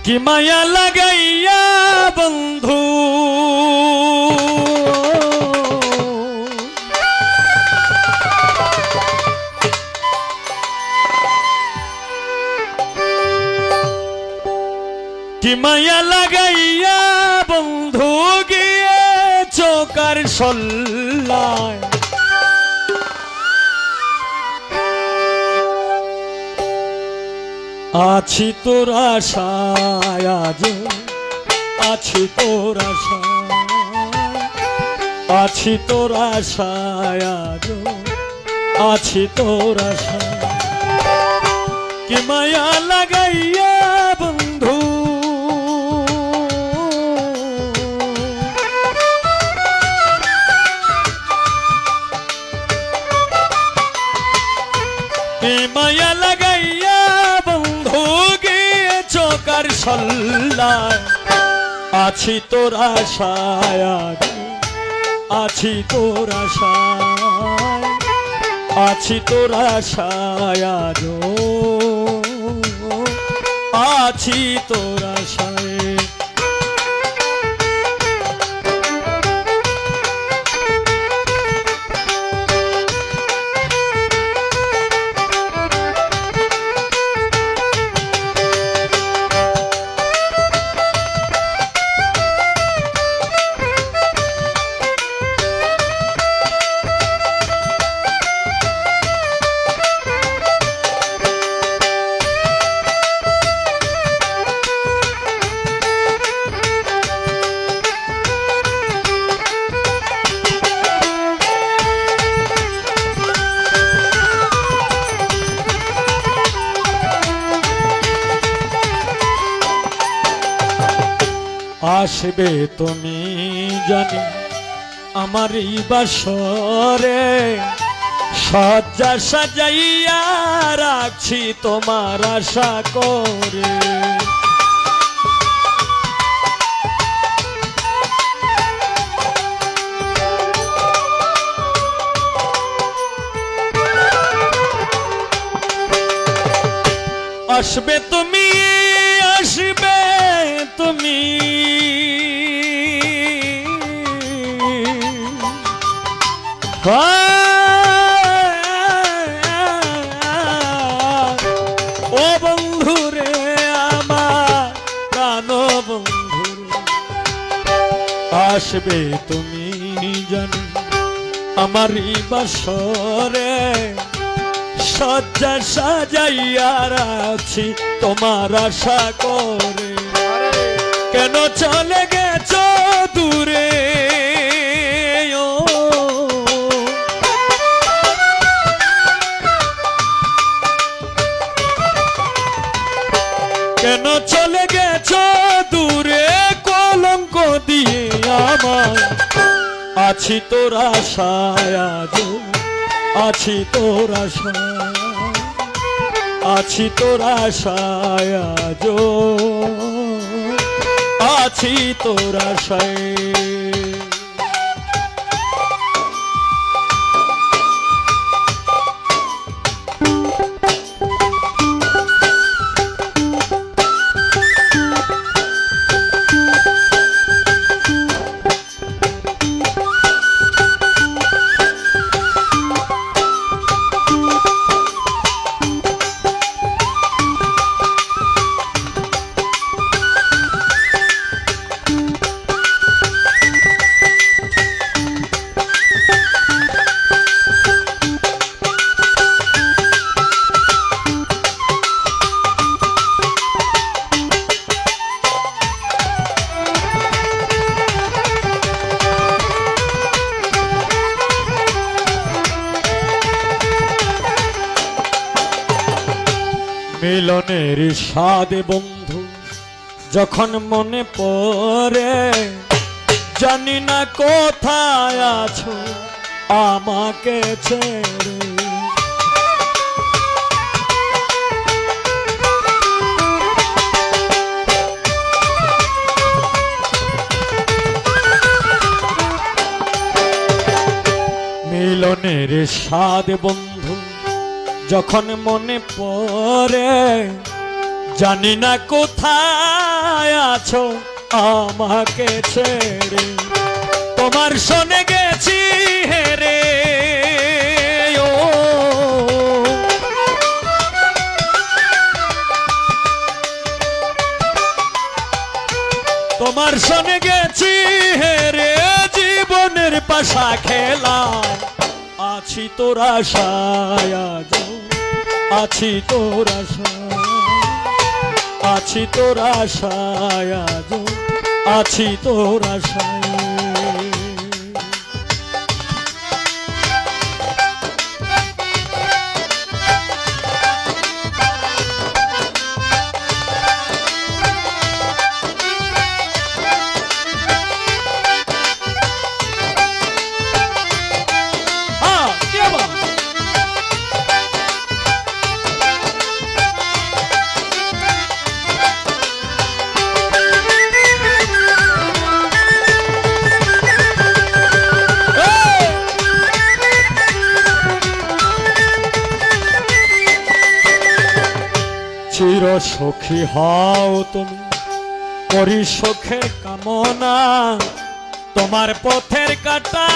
কি মায়া লাগাইয়া বন্ধু কি মায়া লাগাইয়া বন্ধু গিয়ে চোকার সল্লায় আছি তোর আশায় আজ আছি তোর আশায় আছি তোর আশায় আজ আছি তোর আশায় কি মায়া লাগাইয়া বন্ধু কি মায়া লাগাইয়া বন্ধু গিয়ে চোকার সল্লায় আছি তোর আশায় আজ আছি তোর আশায় আছি তোর আশায় আজ আছি তোর আশায় আসবে তুমি জানি আমার এই বাসরে সজ্জা সাজাইয়া রাখছি তোমার আশা করে আসবে তুমি আসবে তুমি ও বন্ধুরে আমার প্রাণ বন্ধু আসবে তুমি জানি আমার বাসরে সজ্জা সাজাইয়া রাখছি তোমার আশা করে কেন চলে গেছ দূরে কেন চলে গেছ দূরে কলঙ্ক দিয়ে আমার আছি তোর আশায় আজ আছি তোর আশায় আছি তোর আশায় আজ আছি তোর আশায় মিলনের স্বাদ বন্ধু যখন মনে পড়ে জানি না কোথায় আছো আমাকে ছেড়ে মিলনের স্বাদ বন্ধু যখন মনে পড়ে জানি না কোথায় কোথায় আছো আমাকে ছেড়ে, তোমার শোনে গেছি হেরে। ও তোমার শোনে গেছি হেরে, জীবনের পাশা খেলা আছি তোর আশায়, আজ আছি তোর আশায়, আছি তোর আশায়, আজ আছি তোর আশায়। চির সখী হও তুমি, করি সুখের কামনা, তোমার পথের কাটা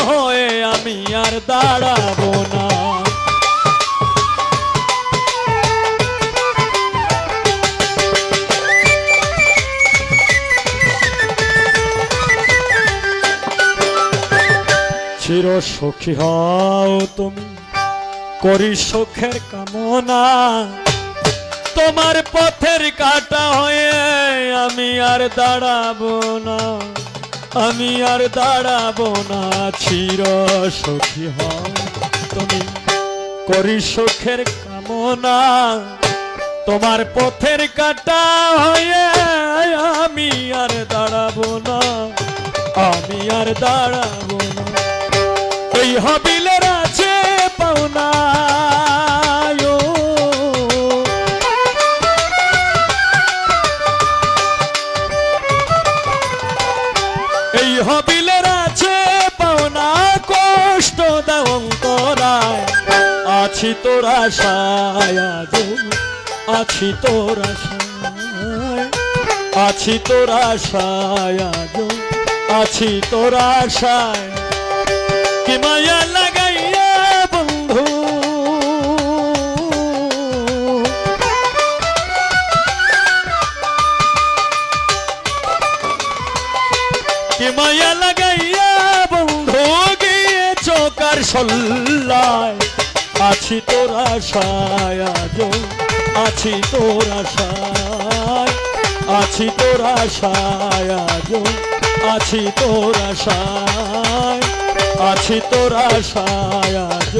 হয়ে আমি আর দাঁড়াবো না। চির সখী হও তুমি, করি সুখের কামনা, তোমার পথের কাটা হয়ে আমি আর দাঁড়াবো না, আমি আর দাঁড়াবো না। চির সখী হও তুমি, করি সুখের কামনা, তোমার পথের কাটা হয়ে আমি আর দাঁড়াবো না, আমি আর দাঁড়াবো না। এই হাবিলের আছে পাওনা, এই হাবিলের আছে পাওনা, কষ্ট দাও অন্তরায়, আছি তোর আশায়, আজ আছি তোর আশায়, আছি তোর আশায়, আজ আছি তোর আশায়। কি মায়া লাগাইয়া বন্ধু, কি মায়া লাগাইয়া বন্ধু গিয়েছ কার সল্লায়, আছি তোর আশায়, আজ আছি তোর আশায়, আছি তোর আশায়, আজ আছি তোর আশায়, আছি তোর আশায়, আজ।